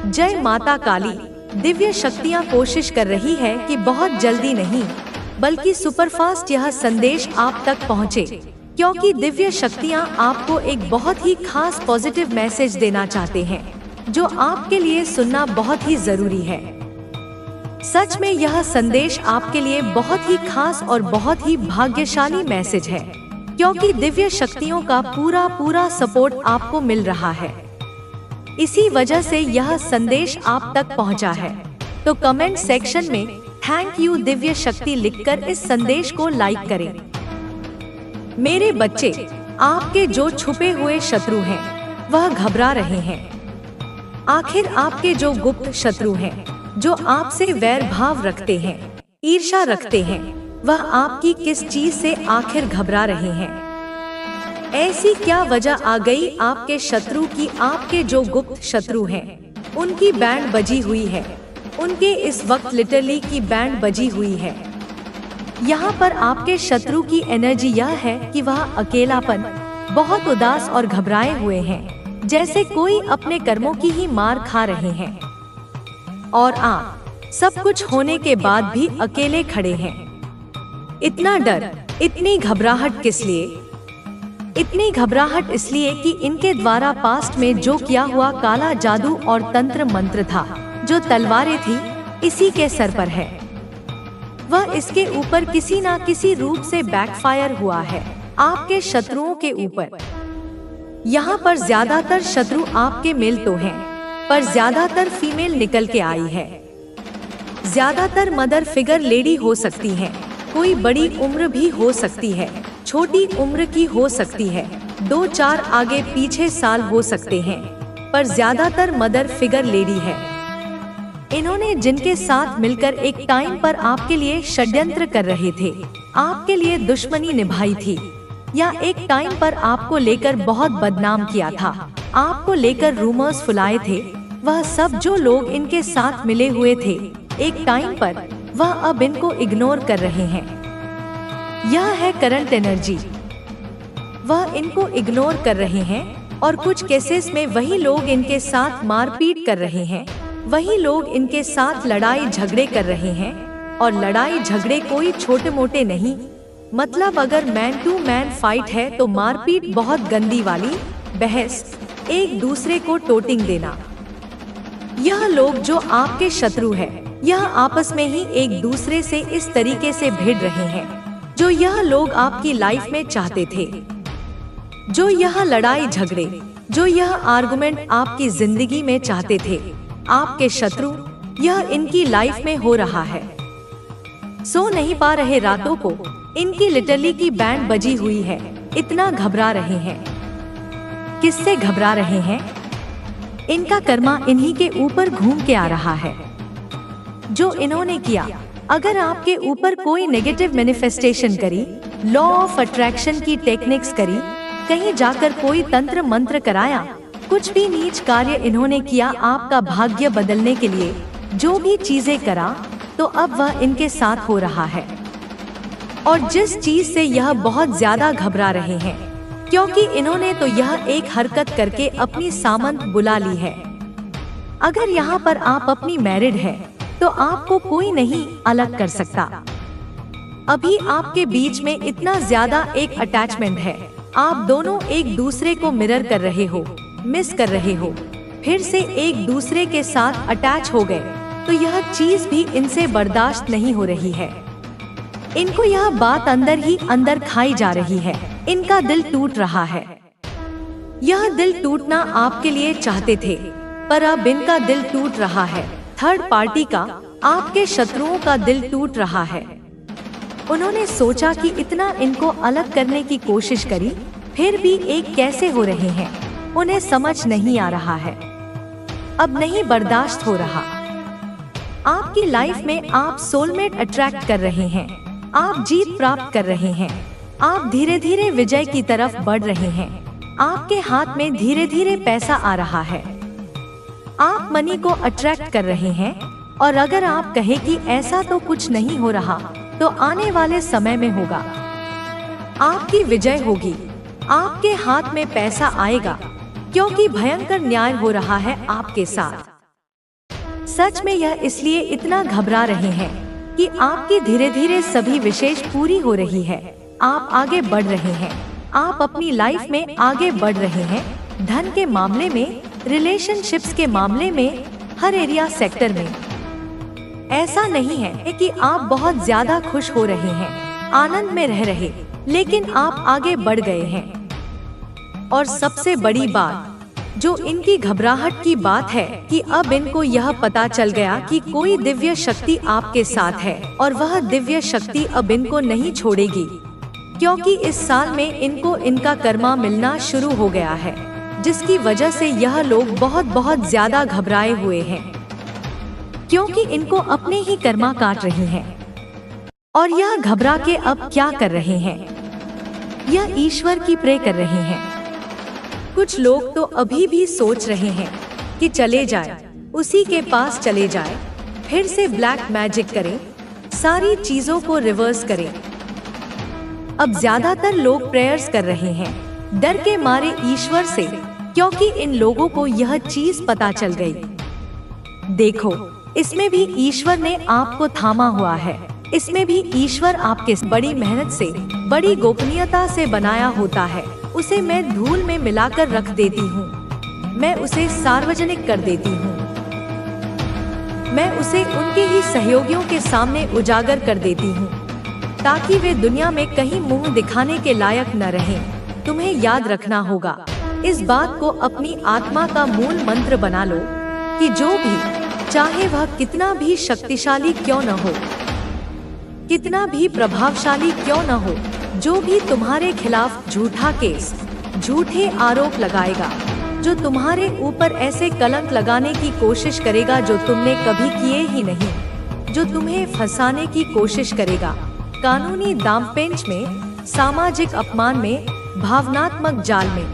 जय माता काली। दिव्य शक्तियाँ कोशिश कर रही है कि बहुत जल्दी नहीं बल्कि सुपरफास्ट यह संदेश आप तक पहुँचे, क्योंकि दिव्य शक्तियाँ आपको एक बहुत ही खास पॉजिटिव मैसेज देना चाहते हैं जो आपके लिए सुनना बहुत ही जरूरी है। सच में यह संदेश आपके लिए बहुत ही खास और बहुत ही भाग्यशाली मैसेज है, क्योंकि दिव्य शक्तियों का पूरा सपोर्ट आपको मिल रहा है। इसी वजह से यह संदेश आप तक पहुंचा है। तो कमेंट सेक्शन में थैंक यू दिव्य शक्ति लिखकर इस संदेश को लाइक करें। मेरे बच्चे, आपके जो छुपे हुए शत्रु हैं वह घबरा रहे हैं। आखिर आपके जो गुप्त शत्रु हैं, जो आपसे वैर भाव रखते हैं, ईर्ष्या रखते हैं, वह आपकी किस चीज से आखिर घबरा रहे हैं? ऐसी क्या वजह आ गई आपके शत्रु की? आपके जो गुप्त शत्रु हैं, उनकी बैंड बजी हुई है। उनके इस वक्त लिटरली की बैंड बजी हुई है। यहाँ पर आपके शत्रु की एनर्जी यह है कि वह अकेलापन, बहुत उदास और घबराए हुए हैं, जैसे कोई अपने कर्मों की ही मार खा रहे हैं। और आप सब कुछ होने के बाद भी अकेले खड़े हैं। इतना डर, इतनी घबराहट किस लिए? इतनी घबराहट इसलिए कि इनके द्वारा पास्ट में जो किया हुआ काला जादू और तंत्र मंत्र था, जो तलवारें थी, इसी के सर पर है। वह इसके ऊपर किसी ना किसी रूप से बैकफायर हुआ है आपके शत्रुओं के ऊपर। यहाँ पर ज्यादातर शत्रु आपके मेल तो हैं, पर ज्यादातर फीमेल निकल के आई है। ज्यादातर मदर फिगर लेडी हो सकती हैं, कोई बड़ी उम्र भी हो सकती है, छोटी उम्र की हो सकती है, 2-4 आगे पीछे साल हो सकते हैं, पर ज्यादातर मदर फिगर लेडी है। इन्होंने जिनके साथ मिलकर एक टाइम पर आपके लिए षड्यंत्र कर रहे थे, आपके लिए दुश्मनी निभाई थी, या एक टाइम पर आपको लेकर बहुत बदनाम किया था, आपको लेकर रूमर्स फुलाए थे, वह सब जो लोग इनके साथ मिले हुए थे एक टाइम पर, वह अब इनको इग्नोर कर रहे हैं। यह है करंट एनर्जी। वह इनको इग्नोर कर रहे हैं और कुछ केसेस में वही लोग इनके साथ मारपीट कर रहे हैं, वही लोग इनके साथ लड़ाई झगड़े कर रहे हैं। और लड़ाई झगड़े कोई छोटे मोटे नहीं, मतलब अगर मैन टू मैन फाइट है तो मारपीट बहुत गंदी वाली, बहस, एक दूसरे को टोटिंग देना। यह लोग जो आपके शत्रु है, यह आपस में ही एक दूसरे से इस तरीके से भिड़ रहे हैं जो यह लोग आपकी लाइफ में चाहते थे। जो यह लड़ाई झगड़े, जो यह आर्गुमेंट आपकी जिंदगी में चाहते थे आपके शत्रु, यह इनकी लाइफ में हो रहा है। सो नहीं पा रहे रातों को, इनकी लिटरली की बैंड बजी हुई है। इतना घबरा रहे हैं। किससे घबरा रहे हैं? इनका कर्मा इन्हीं के ऊपर घूम के आ रहा है। जो इन्होंने किया, अगर आपके ऊपर कोई नेगेटिव मैनिफेस्टेशन करी, लॉ ऑफ अट्रैक्शन की टेक्निक्स करी, कहीं जाकर कोई तंत्र मंत्र कराया, कुछ भी नीच कार्य इन्होंने किया आपका भाग्य बदलने के लिए, जो भी चीजें करा, तो अब वह इनके साथ हो रहा है। और जिस चीज से यह बहुत ज्यादा घबरा रहे हैं, क्योंकि इन्होंने तो यह एक हरकत करके अपनी सामंत बुला ली है। अगर यहाँ पर आप अपनी मैरिड है तो आपको कोई नहीं अलग कर सकता। अभी आपके बीच में इतना ज्यादा एक अटैचमेंट है, आप दोनों एक दूसरे को मिरर कर रहे हो, मिस कर रहे हो, फिर से एक दूसरे के साथ अटैच हो गए, तो यह चीज भी इनसे बर्दाश्त नहीं हो रही है। इनको यह बात अंदर ही अंदर खाई जा रही है। इनका दिल टूट रहा है। यह दिल टूटना आपके लिए चाहते थे, पर अब इनका दिल टूट रहा है। थर्ड पार्टी का, आपके शत्रुओं का दिल टूट रहा है। उन्होंने सोचा कि इतना इनको अलग करने की कोशिश करी, फिर भी एक कैसे हो रहे हैं, उन्हें समझ नहीं आ रहा है। अब नहीं बर्दाश्त हो रहा। आपकी लाइफ में आप सोलमेट अट्रैक्ट कर रहे हैं, आप जीत प्राप्त कर रहे हैं, आप धीरे धीरे विजय की तरफ बढ़ रहे हैं। आपके हाथ में धीरे धीरे पैसा आ रहा है। आप मनी को अट्रैक्ट कर रहे हैं। और अगर आप कहें कि ऐसा तो कुछ नहीं हो रहा, तो आने वाले समय में होगा। आपकी विजय होगी, आपके हाथ में पैसा आएगा, क्योंकि भयंकर न्याय हो रहा है आपके साथ। सच में यह इसलिए इतना घबरा रहे हैं कि आपकी धीरे धीरे सभी विशेष पूरी हो रही है। आप आगे बढ़ रहे हैं, आप अपनी लाइफ में आगे बढ़ रहे हैं। धन के मामले में, रिलेशनशिप्स के मामले में, हर एरिया सेक्टर में। ऐसा नहीं है कि आप बहुत ज्यादा खुश हो रहे हैं, आनंद में रह रहे, लेकिन आप आगे बढ़ गए हैं। और सबसे बड़ी बात जो इनकी घबराहट की बात है कि अब इनको यह पता चल गया कि कोई दिव्य शक्ति आपके साथ है और वह दिव्य शक्ति अब इनको नहीं छोड़ेगी, क्योंकि इस साल में इनको इनका कर्मा मिलना शुरू हो गया है, जिसकी वजह से यह लोग बहुत ज्यादा घबराए हुए हैं, क्योंकि इनको अपने ही कर्मा काट रही हैं। और यह घबरा के अब क्या कर रहे हैं? यह ईश्वर की प्रे कर रहे हैं। कुछ लोग तो अभी भी सोच रहे हैं कि चले जाए, उसी के पास चले जाए, फिर से ब्लैक मैजिक करें, सारी चीजों को रिवर्स करें। अब ज्यादातर लोग प्रेयर्स कर रहे हैं डर के मारे ईश्वर से, क्योंकि इन लोगों को यह चीज पता चल गई। देखो, इसमें भी ईश्वर ने आपको थामा हुआ है। इसमें भी ईश्वर आपके बड़ी मेहनत से, बड़ी गोपनीयता से बनाया होता है। उसे मैं धूल में मिलाकर रख देती हूँ, मैं उसे सार्वजनिक कर देती हूँ, मैं उसे उनके ही सहयोगियों के सामने उजागर कर देती हूँ, ताकि वे दुनिया में कहीं मुंह दिखाने के लायक न रहें। तुम्हें याद रखना होगा, इस बात को अपनी आत्मा का मूल मंत्र बना लो कि जो भी, चाहे वह कितना भी शक्तिशाली क्यों न हो, कितना भी प्रभावशाली क्यों न हो, जो भी तुम्हारे खिलाफ झूठा केस, झूठे आरोप लगाएगा, जो तुम्हारे ऊपर ऐसे कलंक लगाने की कोशिश करेगा जो तुमने कभी किए ही नहीं, जो तुम्हें फंसाने की कोशिश करेगा, कानूनी दांवपेच में, सामाजिक अपमान में, भावनात्मक जाल में,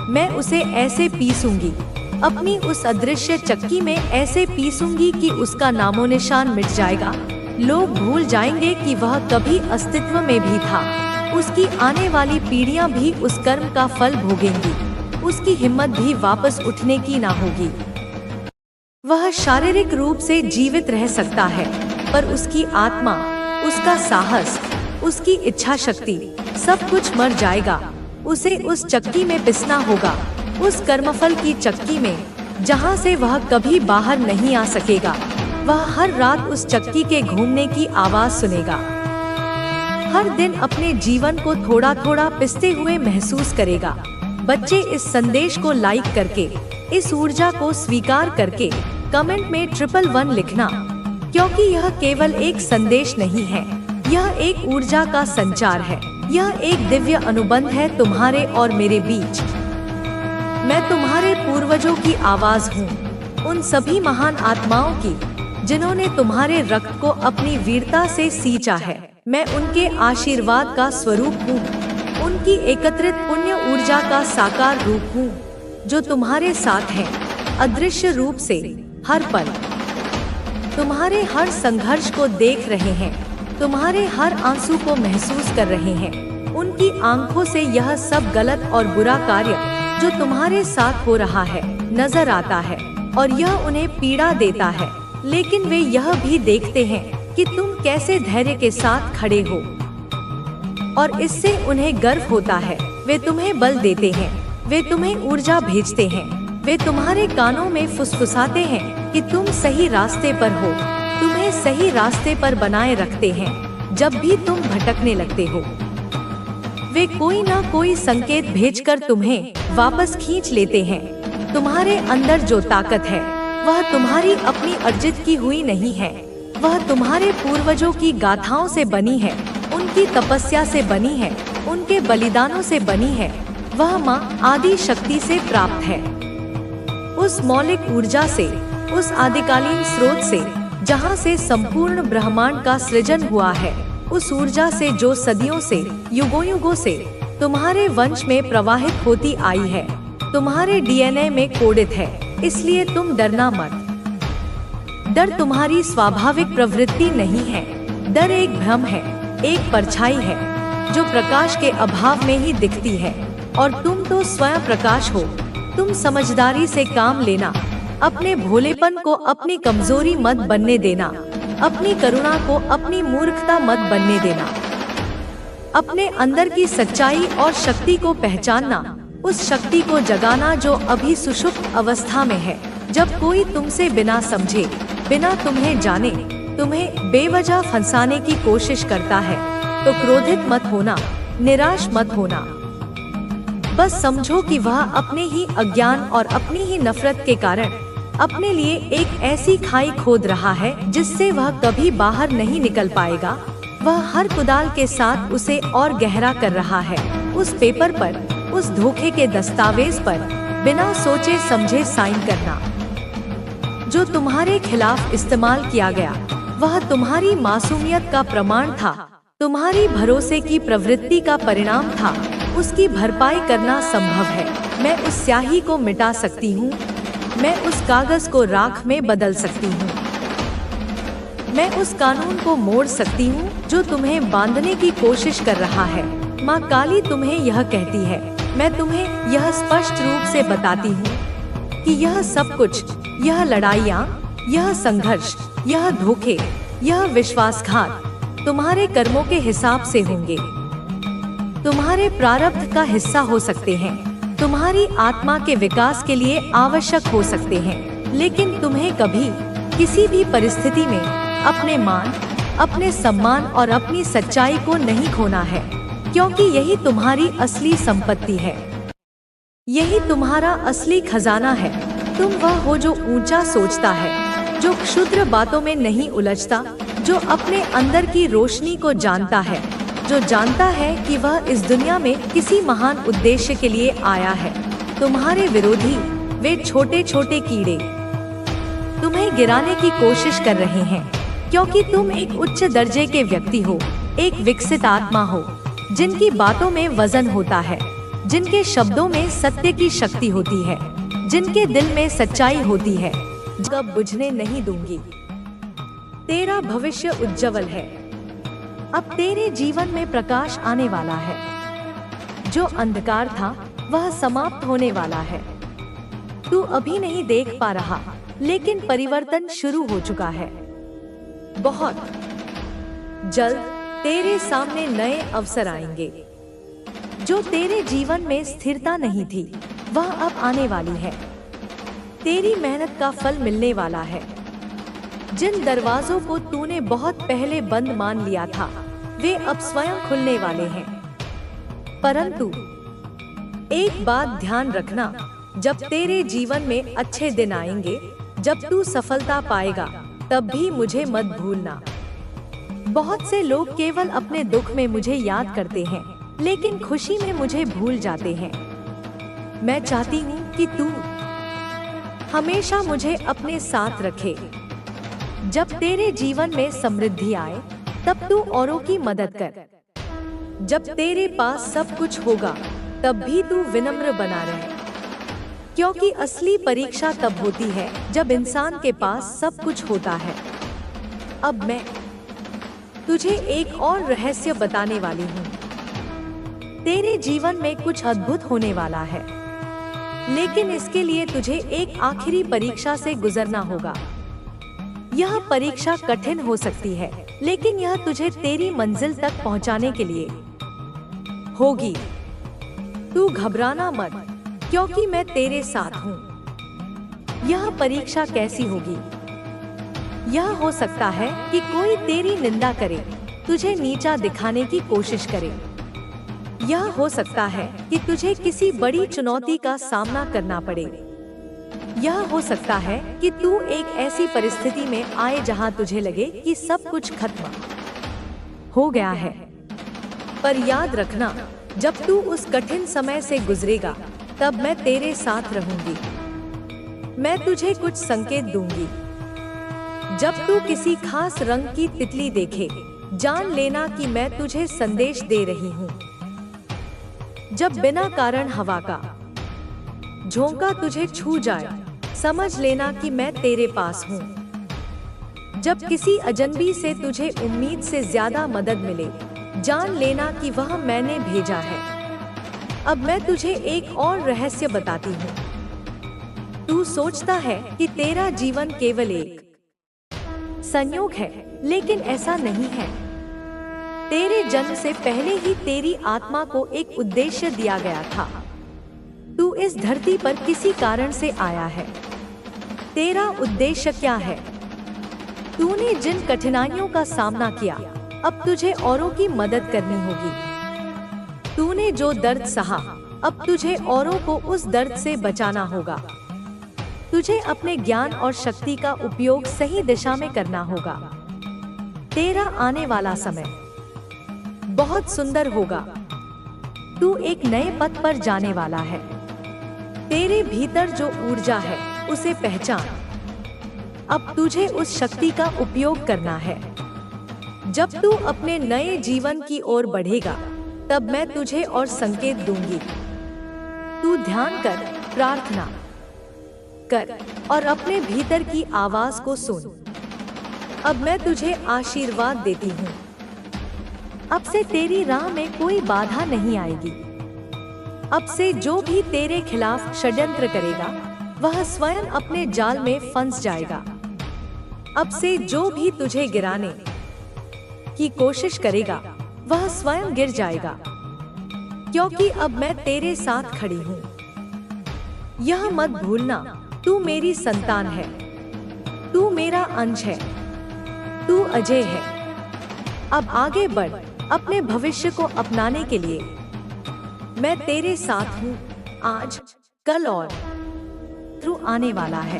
मैं उसे ऐसे पीसूंगी, अपनी उस अदृश्य चक्की में ऐसे पीसूंगी कि उसका नामो निशान मिट जाएगा। लोग भूल जाएंगे कि वह कभी अस्तित्व में भी था। उसकी आने वाली पीढ़ियां भी उस कर्म का फल भोगेंगी। उसकी हिम्मत भी वापस उठने की ना होगी। वह शारीरिक रूप से जीवित रह सकता है, पर उसकी आत्मा, उसका साहस, उसकी इच्छा शक्ति, सब कुछ मर जाएगा। उसे उस चक्की में पिसना होगा, उस कर्मफल की चक्की में, जहां से वह कभी बाहर नहीं आ सकेगा। वह हर रात उस चक्की के घूमने की आवाज सुनेगा, हर दिन अपने जीवन को थोड़ा थोड़ा पिसते हुए महसूस करेगा। बच्चे, इस संदेश को लाइक करके, इस ऊर्जा को स्वीकार करके कमेंट में 111 लिखना, क्योंकि यह केवल एक संदेश नहीं है, यह एक ऊर्जा का संचार है। यह एक दिव्य अनुबंध है तुम्हारे और मेरे बीच। मैं तुम्हारे पूर्वजों की आवाज हूँ, उन सभी महान आत्माओं की जिन्होंने तुम्हारे रक्त को अपनी वीरता से सींचा है। मैं उनके आशीर्वाद का स्वरूप हूँ, उनकी एकत्रित पुण्य ऊर्जा का साकार रूप हूँ, जो तुम्हारे साथ है, अदृश्य रूप से, हर पल। तुम्हारे हर संघर्ष को देख रहे हैं, तुम्हारे हर आंसू को महसूस कर रहे हैं। उनकी आंखों से यह सब गलत और बुरा कार्य जो तुम्हारे साथ हो रहा है नजर आता है, और यह उन्हें पीड़ा देता है, लेकिन वे यह भी देखते हैं कि तुम कैसे धैर्य के साथ खड़े हो, और इससे उन्हें गर्व होता है। वे तुम्हें बल देते हैं, वे तुम्हें ऊर्जा भेजते हैं, वे तुम्हारे कानों में फुसफुसाते हैं कि तुम सही रास्ते पर हो, तुम्हें सही रास्ते पर बनाए रखते हैं जब भी तुम भटकने लगते हो। वे कोई ना कोई संकेत भेजकर तुम्हें वापस खींच लेते हैं। तुम्हारे अंदर जो ताकत है वह तुम्हारी अपनी अर्जित की हुई नहीं है, वह तुम्हारे पूर्वजों की गाथाओं से बनी है, उनकी तपस्या से बनी है, उनके बलिदानों से बनी है। वह माँ आदि शक्ति से प्राप्त है, उस मौलिक ऊर्जा से, उस आदिकालीन स्रोत से जहाँ से संपूर्ण ब्रह्मांड का सृजन हुआ है, उस ऊर्जा से जो सदियों से, युगों युगों से तुम्हारे वंश में प्रवाहित होती आई है, तुम्हारे डीएनए में कोडित है। इसलिए तुम डरना मत। डर तुम्हारी स्वाभाविक प्रवृत्ति नहीं है। डर एक भ्रम है, एक परछाई है जो प्रकाश के अभाव में ही दिखती है, और तुम तो स्वयं प्रकाश हो। तुम समझदारी से काम लेना, अपने भोलेपन को अपनी कमजोरी मत बनने देना, अपनी करुणा को अपनी मूर्खता मत बनने देना। अपने अंदर की सच्चाई और शक्ति को पहचानना, उस शक्ति को जगाना जो अभी सुषुप्त अवस्था में है। जब कोई तुमसे बिना समझे, बिना तुम्हें जाने, तुम्हें बेवजह फंसाने की कोशिश करता है, तो क्रोधित मत होना, निराश मत होना। बस समझो कि वह अपने ही अज्ञान और अपनी ही नफरत के कारण अपने लिए एक ऐसी खाई खोद रहा है जिससे वह कभी बाहर नहीं निकल पाएगा। वह हर कुदाल के साथ उसे और गहरा कर रहा है। उस पेपर पर, उस धोखे के दस्तावेज पर बिना सोचे समझे साइन करना। जो तुम्हारे खिलाफ इस्तेमाल किया गया, वह तुम्हारी मासूमियत का प्रमाण था, तुम्हारी भरोसे की प्रवृत्ति का परिणाम था। उसकी भरपाई करना संभव है। मैं उस स्याही को मिटा सकती हूँ, मैं उस कागज को राख में बदल सकती हूँ, मैं उस कानून को मोड़ सकती हूँ जो तुम्हें बांधने की कोशिश कर रहा है। माँ काली तुम्हें यह कहती है, मैं तुम्हें यह स्पष्ट रूप से बताती हूँ कि यह सब कुछ, यह लड़ाइयाँ, यह संघर्ष, यह धोखे, यह विश्वासघात तुम्हारे कर्मों के हिसाब से होंगे, तुम्हारे प्रारब्ध का हिस्सा हो सकते हैं, तुम्हारी आत्मा के विकास के लिए आवश्यक हो सकते हैं। लेकिन तुम्हें कभी किसी भी परिस्थिति में अपने मान, अपने सम्मान और अपनी सच्चाई को नहीं खोना है, क्योंकि यही तुम्हारी असली संपत्ति है, यही तुम्हारा असली खजाना है। तुम वह हो जो ऊंचा सोचता है, जो क्षुद्र बातों में नहीं उलझता, जो अपने अंदर की रोशनी को जानता है, जो जानता है कि वह इस दुनिया में किसी महान उद्देश्य के लिए आया है। तुम्हारे विरोधी, वे छोटे छोटे कीड़े, तुम्हें गिराने की कोशिश कर रहे हैं, क्योंकि तुम एक उच्च दर्जे के व्यक्ति हो, एक विकसित आत्मा हो, जिनकी बातों में वजन होता है, जिनके शब्दों में सत्य की शक्ति होती है, जिनके दिल में सच्चाई होती है। जब बुझने नहीं दूंगी। तेरा भविष्य उज्जवल है। अब तेरे जीवन में प्रकाश आने वाला है। जो अंधकार था वह समाप्त होने वाला है। तू अभी नहीं देख पा रहा, लेकिन परिवर्तन शुरू हो चुका है। बहुत जल्द तेरे सामने नए अवसर आएंगे। जो तेरे जीवन में स्थिरता नहीं थी, वह अब आने वाली है। तेरी मेहनत का फल मिलने वाला है। जिन दरवाजों को तूने बहुत पहले बंद मान लिया था, वे अब स्वयं खुलने वाले हैं। परंतु एक बात ध्यान रखना, जब तेरे जीवन में अच्छे दिन आएंगे, जब तू सफलता पाएगा, तब भी मुझे मत भूलना। बहुत से लोग केवल अपने दुख में मुझे याद करते हैं, लेकिन खुशी में मुझे भूल जाते हैं। मैं चाहती हूँ कि तू हमेशा मुझे अपने साथ रखे। जब तेरे जीवन में समृद्धि आए, तब तू औरों की मदद कर। जब तेरे पास सब कुछ होगा, तब भी तू विनम्र बना रहे, क्योंकि असली परीक्षा तब होती है जब इंसान के पास सब कुछ होता है। अब मैं तुझे एक और रहस्य बताने वाली हूँ। तेरे जीवन में कुछ अद्भुत होने वाला है, लेकिन इसके लिए तुझे एक आखिरी परीक्षा से गुजरना होगा। यह परीक्षा कठिन हो सकती है, लेकिन यह तुझे तेरी मंजिल तक पहुंचाने के लिए होगी। तू घबराना मत, क्योंकि मैं तेरे साथ हूँ। यह परीक्षा कैसी होगी? यह हो सकता है कि कोई तेरी निंदा करे, तुझे नीचा दिखाने की कोशिश करे। यह हो सकता है कि तुझे किसी बड़ी चुनौती का सामना करना पड़े। यह हो सकता है कि तू एक ऐसी परिस्थिति में आए जहां तुझे लगे कि सब कुछ खत्म हो गया है। पर याद रखना, जब तू उस कठिन समय से गुजरेगा, तब मैं तेरे साथ रहूंगी। मैं तुझे कुछ संकेत दूंगी। जब तू किसी खास रंग की तितली देखे, जान लेना कि मैं तुझे संदेश दे रही हूँ। जब बिना कारण हवा का झोंका तुझे छू जाए, समझ लेना कि मैं तेरे पास हूँ। जब किसी अजनबी से तुझे उम्मीद से ज्यादा मदद मिले, जान लेना कि वह मैंने भेजा है। अब मैं तुझे एक और रहस्य बताती हूँ। तू सोचता है कि तेरा जीवन केवल एक संयोग है, लेकिन ऐसा नहीं है। तेरे जन्म से पहले ही तेरी आत्मा को एक उद्देश्य दिया गया था। तू इस धरती पर किसी कारण से आया है। तेरा उद्देश्य क्या है? तूने जिन कठिनाइयों का सामना किया, अब तुझे औरों की मदद करनी होगी। तूने जो दर्द सहा, अब तुझे औरों को उस दर्द से बचाना होगा। तुझे अपने ज्ञान और शक्ति का उपयोग सही दिशा में करना होगा। तेरा आने वाला समय बहुत सुंदर होगा। तू एक नए पथ पर जाने वाला है। तेरे भीतर जो ऊर्जा है, उसे पहचान। अब तुझे उस शक्ति का उपयोग करना है। जब तू अपने नए जीवन की ओर बढ़ेगा, तब मैं तुझे और संकेत दूंगी। तू ध्यान कर, प्रार्थना कर और अपने भीतर की आवाज को सुन। अब मैं तुझे आशीर्वाद देती हूँ। अब से तेरी राह में कोई बाधा नहीं आएगी। अब से जो भी तेरे खिलाफ षड्यंत्र करेगा, वह स्वयं अपने जाल में फंस जाएगा। अब से जो भी तुझे गिराने की कोशिश करेगा, वह स्वयं गिर जाएगा, क्योंकि अब मैं तेरे साथ खड़ी हूँ। यह मत भूलना, तू मेरी संतान है। तू मेरा अंश है। तू अजय है। अब आगे बढ़, अपने भविष्य को अपनाने के लिए मैं तेरे साथ हूँ। आज, कल और थ्रू आने वाला है।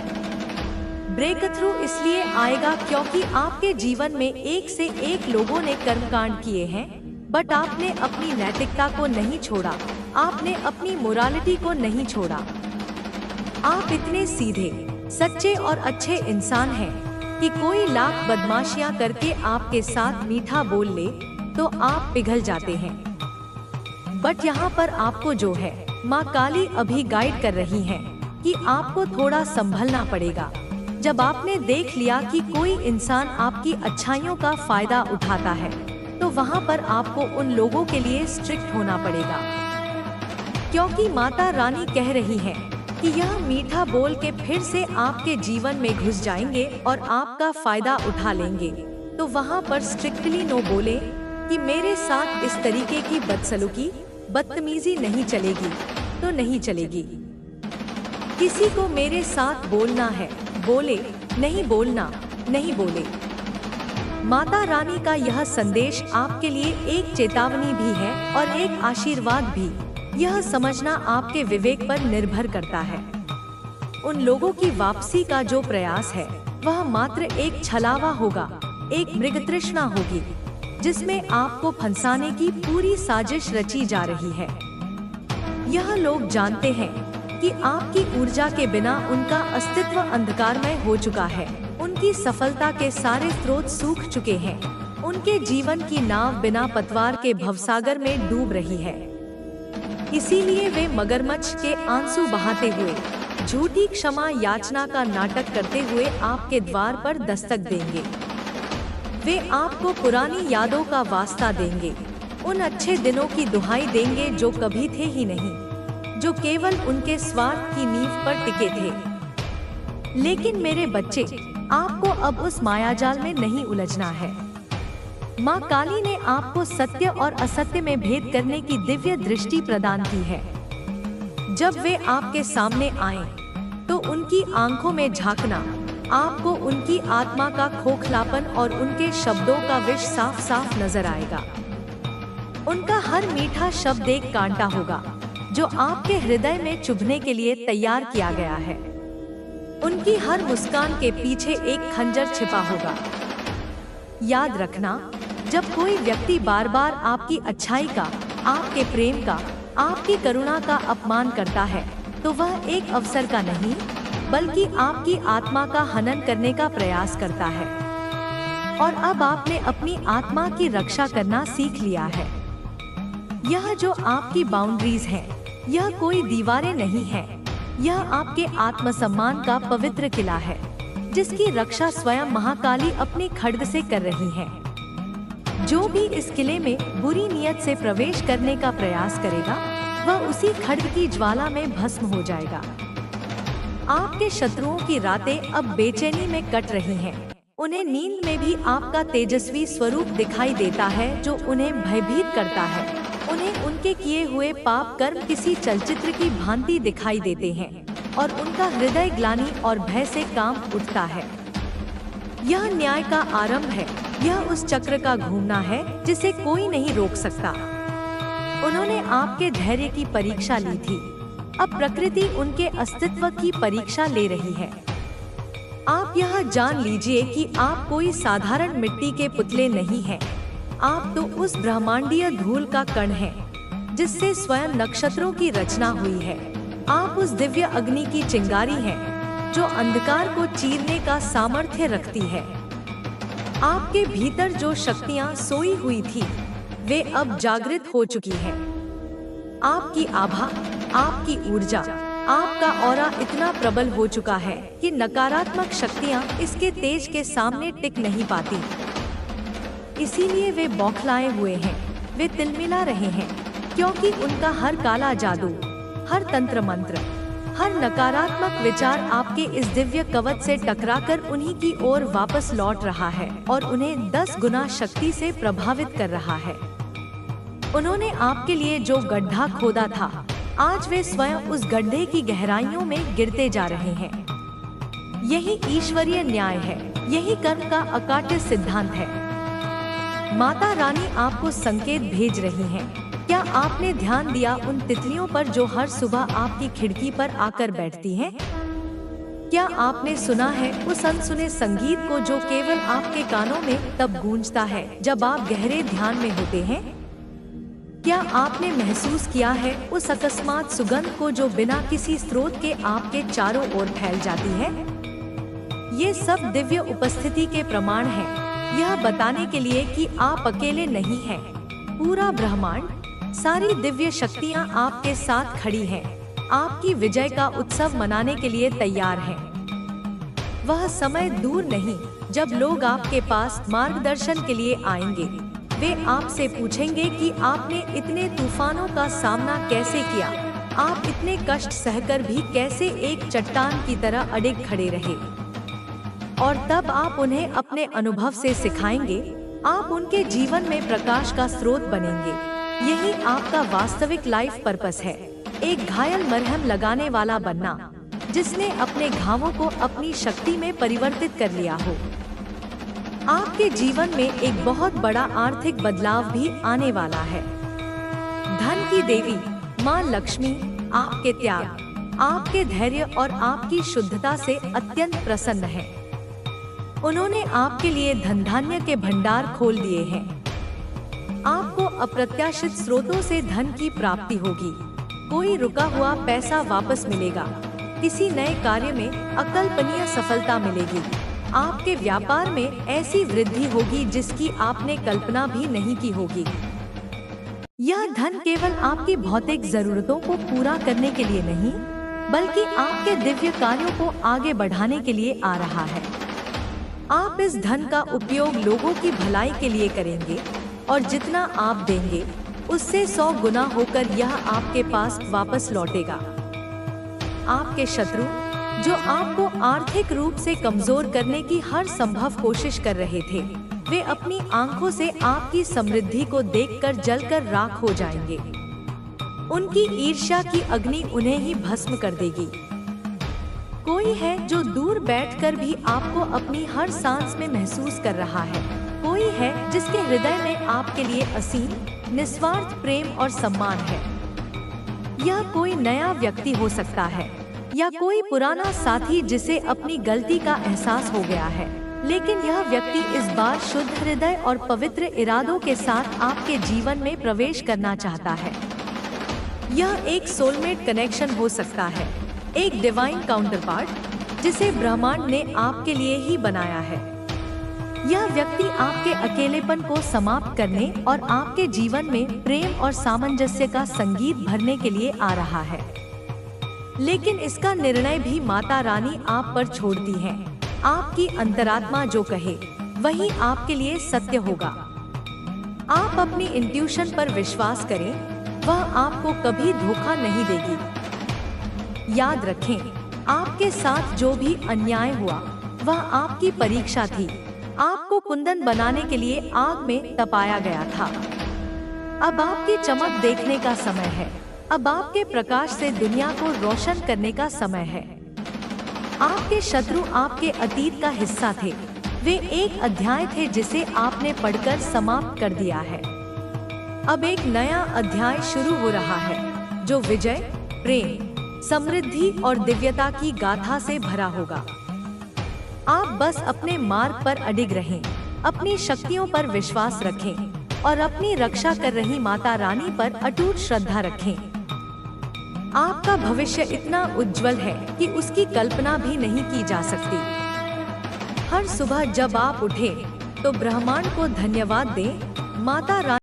ब्रेक थ्रू इसलिए आएगा क्योंकि आपके जीवन में एक से एक लोगों ने कर्मकांड किए हैं, बट आपने अपनी नैतिकता को नहीं छोड़ा। आपने अपनी मोरालिटी को नहीं छोड़ा। आप इतने सीधे, सच्चे और अच्छे इंसान हैं कि कोई लाख बदमाशियां करके आपके साथ मीठा बोल ले तो आप पिघल जाते हैं। बट यहाँ पर आपको जो है, माँ काली अभी गाइड कर रही हैं कि आपको थोड़ा संभलना पड़ेगा। जब आपने देख लिया कि कोई इंसान आपकी अच्छाइयों का फायदा उठाता है, तो वहाँ पर आपको उन लोगों के लिए स्ट्रिक्ट होना पड़ेगा, क्योंकि माता रानी कह रही है कि यह मीठा बोल के फिर से आपके जीवन में घुस जाएंगे और आपका फायदा उठा लेंगे। तो वहाँ पर स्ट्रिक्टली नो बोले कि मेरे साथ इस तरीके की बदसलूकी, बदतमीजी नहीं चलेगी, तो नहीं चलेगी। किसी को मेरे साथ बोलना है, बोले, नहीं बोलना, नहीं बोले। माता रानी का यह संदेश आपके लिए एक चेतावनी भी है और एक आशीर्वाद भी। यह समझना आपके विवेक पर निर्भर करता है। उन लोगों की वापसी का जो प्रयास है, वह मात्र एक छलावा होगा, एक मृगतृष्णा होगी, जिसमें आपको फंसाने की पूरी साजिश रची जा रही है। यह लोग जानते हैं कि आपकी ऊर्जा के बिना उनका अस्तित्व अंधकारमय हो चुका है। उनकी सफलता के सारे स्रोत सूख चुके हैं। उनके जीवन की नाव बिना पतवार के भवसागर में डूब रही है। इसीलिए वे मगरमच्छ के आंसू बहाते हुए, झूठी क्षमा याचना का नाटक करते हुए आपके द्वार पर दस्तक देंगे। वे आपको पुरानी यादों का वास्ता देंगे, उन अच्छे दिनों की दुहाई देंगे जो कभी थे ही नहीं, जो केवल उनके स्वार्थ की नींव पर टिके थे। लेकिन मेरे बच्चे, आपको अब उस मायाजाल में नहीं उलझना है। माँ काली ने आपको सत्य और असत्य में भेद करने की दिव्य दृष्टि प्रदान की है। जब वे आपके सामने आएं, तो उनकी आंखों में झांकना, आपको उनकी आत्मा का खोखलापन और उनके शब्दों का विष साफ साफ नजर आएगा। उनका हर मीठा शब्द एक कांटा होगा, जो आपके हृदय में चुभने के लिए तैयार किया गया है। उनकी हर मुस्कान के पीछे एक खंजर छिपा होगा। याद रखना, जब कोई व्यक्ति बार बार आपकी अच्छाई का, आपके प्रेम का, आपकी करुणा का अपमान करता है, तो वह एक अवसर का नहीं, बल्कि आपकी आत्मा का हनन करने का प्रयास करता है। और अब आपने अपनी आत्मा की रक्षा करना सीख लिया है। यह जो आपकी बाउंड्रीज हैं, यह कोई दीवारें नहीं है। यह आपके आत्मसम्मान का पवित्र किला है, जिसकी रक्षा स्वयं महाकाली अपने खड्ग से कर रही है। जो भी इस किले में बुरी नियत से प्रवेश करने का प्रयास करेगा, वह उसी खड्ग की ज्वाला में भस्म हो जाएगा। आपके शत्रुओं की रातें अब बेचैनी में कट रही हैं। उन्हें नींद में भी आपका तेजस्वी स्वरूप दिखाई देता है जो उन्हें भयभीत करता है। उन्हें उनके किए हुए पाप कर्म किसी चलचित्र की भांति दिखाई देते हैं और उनका हृदय ग्लानि और भय से कांप उठता है। यह न्याय का आरंभ है। यह उस चक्र का घूमना है जिसे कोई नहीं रोक सकता। उन्होंने आपके धैर्य की परीक्षा ली थी। अब प्रकृति उनके अस्तित्व की परीक्षा ले रही है। आप यह जान लीजिए कि आप कोई साधारण मिट्टी के पुतले नहीं हैं। आप तो उस ब्रह्मांडीय धूल का कण हैं, जिससे स्वयं नक्षत्रों की रचना हुई है। आप उस दिव्य अग्नि की चिंगारी हैं, जो अंधकार को चीरने का सामर्थ्य रखती है। आपके भीतर जो शक्तियां सोई हुई थी, वे अब जागृत हो चुकी हैं। आपकी आभा, आपकी ऊर्जा, आपका ऑरा इतना प्रबल हो चुका है कि नकारात्मक शक्तियां इसके तेज के सामने टिक नहीं पाती। इसीलिए वे बौखलाए हुए हैं। वे तिलमिला रहे हैं, क्योंकि उनका हर काला जादू, हर तंत्र मंत्र, हर नकारात्मक विचार आपके इस दिव्य कवच से टकराकर उन्हीं की ओर वापस लौट रहा है और उन्हें 10 गुना शक्ति से प्रभावित कर रहा है। उन्होंने आपके लिए जो गड्ढा खोदा था, आज वे स्वयं उस गड्ढे की गहराइयों में गिरते जा रहे हैं। यही ईश्वरीय न्याय है। यही कर्म का अकाट्य सिद्धांत है। माता रानी आपको संकेत भेज रही हैं। क्या आपने ध्यान दिया उन तितलियों पर जो हर सुबह आपकी खिड़की पर आकर बैठती हैं? क्या आपने सुना है उस अनसुने संगीत को जो केवल आपके कानों में तब गूंजता है जब आप गहरे ध्यान में होते हैं? क्या आपने महसूस किया है उस अकस्मात सुगंध को जो बिना किसी स्रोत के आपके चारों ओर फैल जाती है? ये सब दिव्य उपस्थिति के प्रमाण हैं। यह बताने के लिए कि आप अकेले नहीं हैं। पूरा ब्रह्मांड, सारी दिव्य शक्तियां आपके साथ खड़ी हैं। आपकी विजय का उत्सव मनाने के लिए तैयार हैं। वह समय दूर नहीं जब लोग आपके पास मार्गदर्शन के लिए आएंगे। वे आपसे पूछेंगे कि आपने इतने तूफानों का सामना कैसे किया। आप इतने कष्ट सहकर भी कैसे एक चट्टान की तरह अडिग खड़े रहे। और तब आप उन्हें अपने अनुभव से सिखाएंगे। आप उनके जीवन में प्रकाश का स्रोत बनेंगे। यही आपका वास्तविक लाइफ पर्पस है। एक घायल मरहम लगाने वाला बनना, जिसने अपने घावों को अपनी शक्ति में परिवर्तित कर लिया हो। आपके जीवन में एक बहुत बड़ा आर्थिक बदलाव भी आने वाला है। धन की देवी माँ लक्ष्मी आपके त्याग, आपके धैर्य और आपकी शुद्धता से अत्यंत प्रसन्न है। उन्होंने आपके लिए धन धान्य के भंडार खोल दिए हैं। आपको अप्रत्याशित स्रोतों से धन की प्राप्ति होगी। कोई रुका हुआ पैसा वापस मिलेगा। किसी नए कार्य में अकल्पनीय सफलता मिलेगी। आपके व्यापार में ऐसी वृद्धि होगी जिसकी आपने कल्पना भी नहीं की होगी। यह धन केवल आपकी भौतिक जरूरतों को पूरा करने के लिए नहीं, बल्कि आपके दिव्य कार्यों को आगे बढ़ाने के लिए आ रहा है। आप इस धन का उपयोग लोगों की भलाई के लिए करेंगे और जितना आप देंगे उससे 100 गुना होकर यह आपके पास वापस लौटेगा। आपके शत्रु जो आपको आर्थिक रूप से कमजोर करने की हर संभव कोशिश कर रहे थे, वे अपनी आंखों से आपकी समृद्धि को देखकर जलकर राख हो जाएंगे। उनकी ईर्ष्या की अग्नि उन्हें ही भस्म कर देगी। कोई है जो दूर बैठकर भी आपको अपनी हर सांस में महसूस कर रहा है। कोई है जिसके हृदय में आपके लिए असीम निस्वार्थ प्रेम और सम्मान है। यह कोई नया व्यक्ति हो सकता है या कोई पुराना साथी जिसे अपनी गलती का एहसास हो गया है, लेकिन यह व्यक्ति इस बार शुद्ध हृदय और पवित्र इरादों के साथ आपके जीवन में प्रवेश करना चाहता है। यह एक सोलमेट कनेक्शन हो सकता है, एक डिवाइन काउंटरपार्ट जिसे ब्रह्मांड ने आपके लिए ही बनाया है। यह व्यक्ति आपके अकेलेपन को समाप्त करने और आपके जीवन में प्रेम और सामंजस्य का संगीत भरने के लिए आ रहा है। लेकिन इसका निर्णय भी माता रानी आप पर छोड़ती हैं। आपकी अंतरात्मा जो कहे वही आपके लिए सत्य होगा। आप अपनी इंट्यूशन पर विश्वास करें, वह आपको कभी धोखा नहीं देगी। याद रखें, आपके साथ जो भी अन्याय हुआ वह आपकी परीक्षा थी। आपको कुंदन बनाने के लिए आग में तपाया गया था। अब आपकी चमक देखने का समय है। अब आपके प्रकाश से दुनिया को रोशन करने का समय है। आपके शत्रु आपके अतीत का हिस्सा थे। वे एक अध्याय थे जिसे आपने पढ़कर समाप्त कर दिया है। अब एक नया अध्याय शुरू हो रहा है जो विजय, प्रेम, समृद्धि और दिव्यता की गाथा से भरा होगा। आप बस अपने मार्ग पर अडिग रहें, अपनी शक्तियों पर विश्वास रखें और अपनी रक्षा कर रही माता रानी पर अटूट श्रद्धा रखें। आपका भविष्य इतना उज्जवल है कि उसकी कल्पना भी नहीं की जा सकती। हर सुबह जब आप उठें, तो ब्रह्मांड को धन्यवाद दें, माता रानी